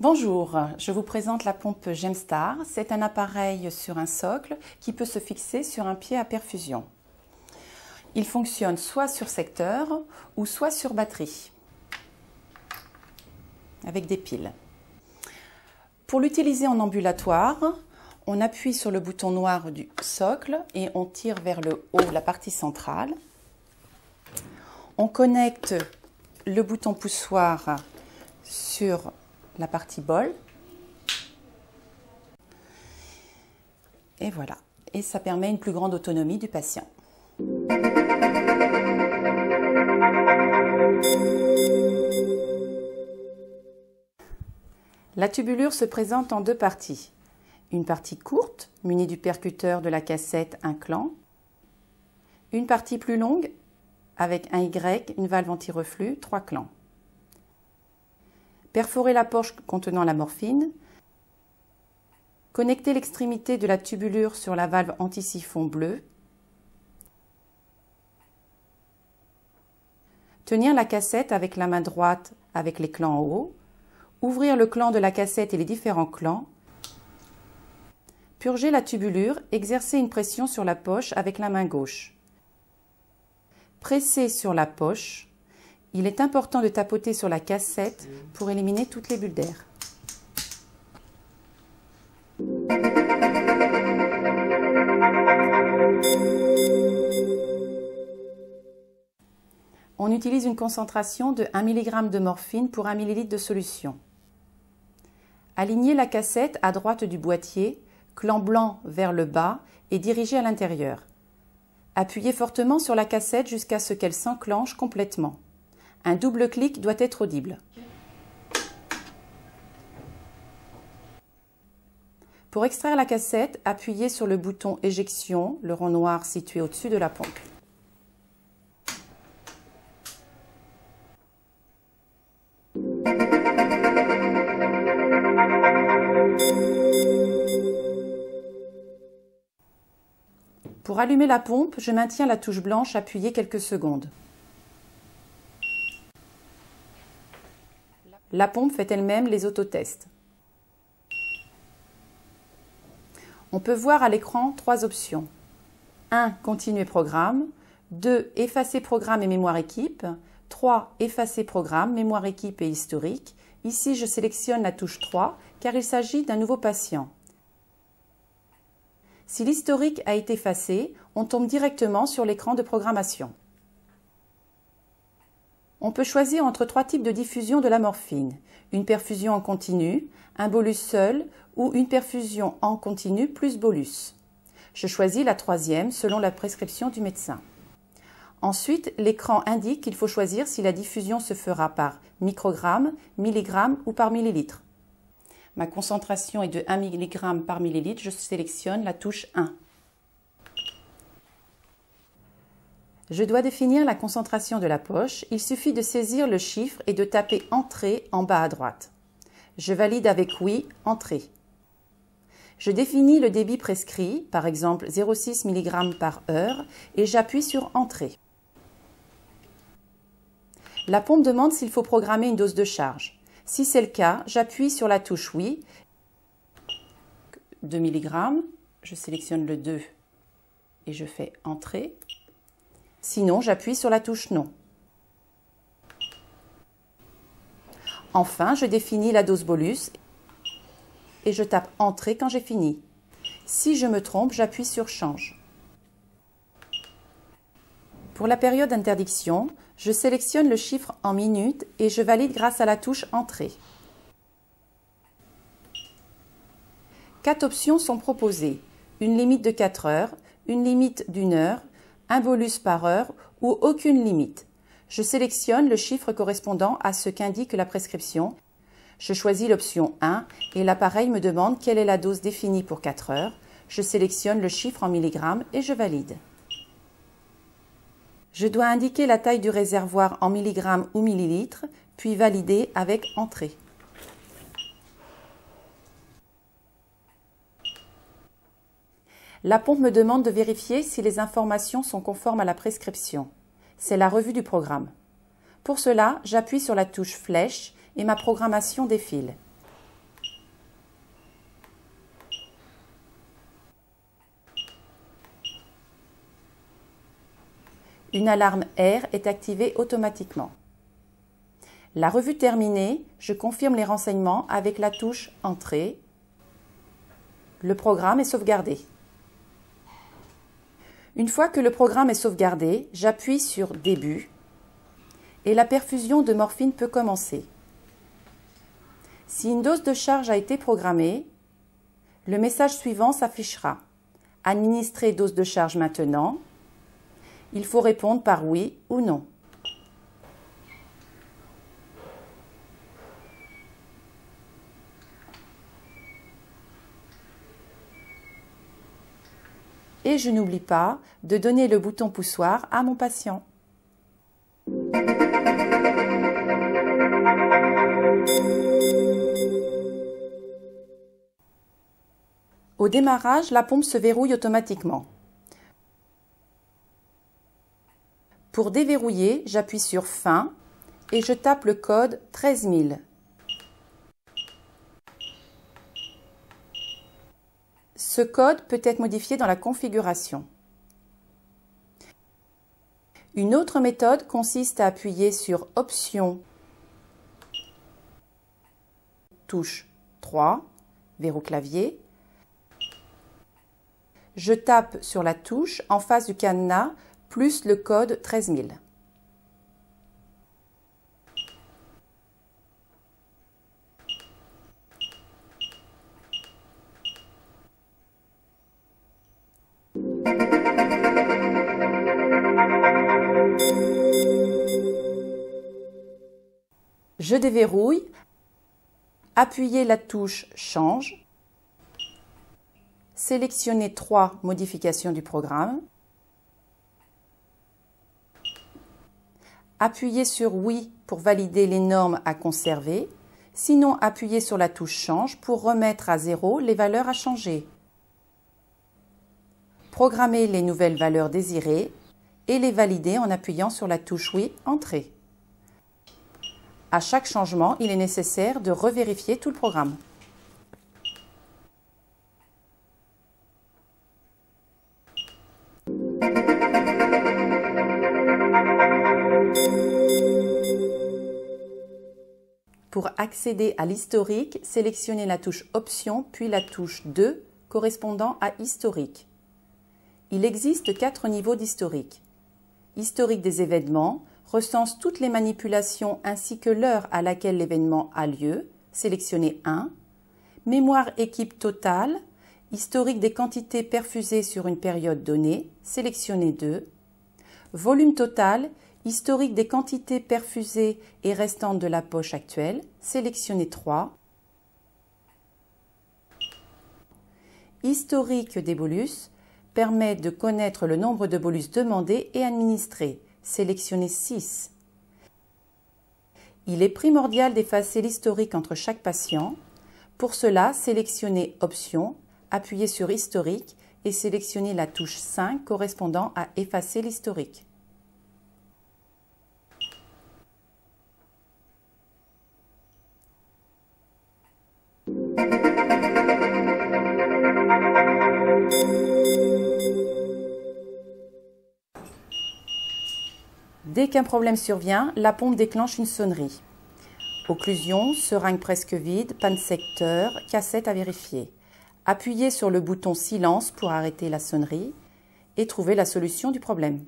Bonjour, je vous présente la pompe Gemstar. C'est un appareil sur un socle qui peut se fixer sur un pied à perfusion. Il fonctionne soit sur secteur ou soit sur batterie, avec des piles. Pour l'utiliser en ambulatoire, on appuie sur le bouton noir du socle et on tire vers le haut la partie centrale. On connecte le bouton poussoir sur la partie bol. Et voilà. Et ça permet une plus grande autonomie du patient. La tubulure se présente en deux parties. Une partie courte, munie du percuteur de la cassette, un clan. Une partie plus longue, avec un Y, une valve anti-reflux, 3 clans. Perforer la poche contenant la morphine. Connecter l'extrémité de la tubulure sur la valve anti-siphon bleue. Tenir la cassette avec la main droite avec les clans en haut. Ouvrir le clan de la cassette et les différents clans. Purger la tubulure, exercer une pression sur la poche avec la main gauche. Presser sur la poche. Il est important de tapoter sur la cassette pour éliminer toutes les bulles d'air. On utilise une concentration de 1 mg de morphine pour 1 ml de solution. Alignez la cassette à droite du boîtier, clan blanc vers le bas et dirigez à l'intérieur. Appuyez fortement sur la cassette jusqu'à ce qu'elle s'enclenche complètement. Un double clic doit être audible. Pour extraire la cassette, appuyez sur le bouton éjection, le rond noir situé au-dessus de la pompe. Pour allumer la pompe, je maintiens la touche blanche appuyée quelques secondes. La pompe fait elle-même les autotests. On peut voir à l'écran 3 options. 1. Continuer programme. 2. Effacer programme et mémoire équipe. 3. Effacer programme, mémoire équipe et historique. Ici, je sélectionne la touche 3 car il s'agit d'un nouveau patient. Si l'historique a été effacé, on tombe directement sur l'écran de programmation. On peut choisir entre 3 types de diffusion de la morphine. Une perfusion en continu, un bolus seul ou une perfusion en continu plus bolus. Je choisis la 3e selon la prescription du médecin. Ensuite, l'écran indique qu'il faut choisir si la diffusion se fera par microgramme, milligramme ou par millilitre. Ma concentration est de 1 mg par millilitre, je sélectionne la touche 1. Je dois définir la concentration de la poche. Il suffit de saisir le chiffre et de taper « Entrée » en bas à droite. Je valide avec « Oui »,« Entrée ». Je définis le débit prescrit, par exemple 0,6 mg par heure, et j'appuie sur « Entrée ». La pompe demande s'il faut programmer une dose de charge. Si c'est le cas, j'appuie sur la touche « Oui », 2 mg, je sélectionne le 2 et je fais « Entrée ». Sinon, j'appuie sur la touche « Non ». Enfin, je définis la dose bolus et je tape « Entrée » quand j'ai fini. Si je me trompe, j'appuie sur « Change ». Pour la période d'interdiction, je sélectionne le chiffre en minutes et je valide grâce à la touche « Entrée ». 4 options sont proposées. Une limite de 4 heures, une limite d'1 heure, un bolus par heure ou aucune limite. Je sélectionne le chiffre correspondant à ce qu'indique la prescription. Je choisis l'option 1 et l'appareil me demande quelle est la dose définie pour 4 heures. Je sélectionne le chiffre en milligrammes et je valide. Je dois indiquer la taille du réservoir en milligrammes ou millilitres, puis valider avec Entrée. La pompe me demande de vérifier si les informations sont conformes à la prescription. C'est la revue du programme. Pour cela, j'appuie sur la touche flèche et ma programmation défile. Une alarme R est activée automatiquement. La revue terminée, je confirme les renseignements avec la touche Entrée. Le programme est sauvegardé. Une fois que le programme est sauvegardé, j'appuie sur Début et la perfusion de morphine peut commencer. Si une dose de charge a été programmée, le message suivant s'affichera. Administrer dose de charge maintenant. Il faut répondre par oui ou non. Et je n'oublie pas de donner le bouton poussoir à mon patient. Au démarrage, la pompe se verrouille automatiquement. Pour déverrouiller, j'appuie sur Fin et je tape le code 13 000. Ce code peut être modifié dans la configuration. Une autre méthode consiste à appuyer sur Option, touche 3, verrou clavier. Je tape sur la touche en face du cadenas plus le code 13 000. Je déverrouille, appuyez la touche Change, sélectionnez 3 modifications du programme, appuyez sur Oui pour valider les normes à conserver, sinon appuyez sur la touche Change pour remettre à 0 les valeurs à changer. Programmez les nouvelles valeurs désirées et les valider en appuyant sur la touche Oui, Entrée. À chaque changement, il est nécessaire de revérifier tout le programme. Pour accéder à l'historique, sélectionnez la touche Option puis la touche 2 correspondant à Historique. Il existe 4 niveaux d'historique. Historique des événements recense toutes les manipulations ainsi que l'heure à laquelle l'événement a lieu, sélectionnez 1. Mémoire équipe totale, historique des quantités perfusées sur une période donnée, sélectionnez 2. Volume total, historique des quantités perfusées et restantes de la poche actuelle, sélectionnez 3. Historique des bolus permet de connaître le nombre de bolus demandés et administrés, sélectionnez 6. Il est primordial d'effacer l'historique entre chaque patient. Pour cela, sélectionnez Option, appuyez sur Historique et sélectionnez la touche 5 correspondant à Effacer l'historique. Dès qu'un problème survient, la pompe déclenche une sonnerie. Occlusion, seringue presque vide, panne secteur, cassette à vérifier. Appuyez sur le bouton Silence pour arrêter la sonnerie et trouver la solution du problème.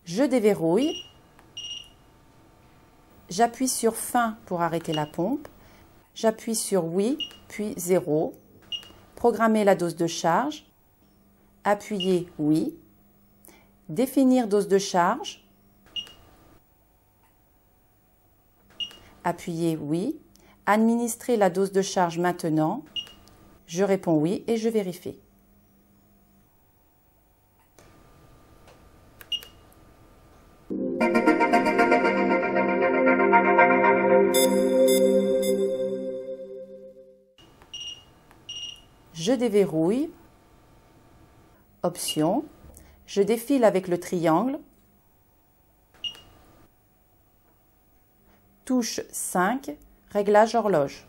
Je déverrouille. J'appuie sur Fin pour arrêter la pompe. J'appuie sur Oui, puis 0. Programmer la dose de charge. Appuyez Oui. Définir dose de charge. Appuyez Oui. Administrer la dose de charge maintenant. Je réponds oui et je vérifie. Je déverrouille, Option, je défile avec le triangle, Touche 5, réglage horloge.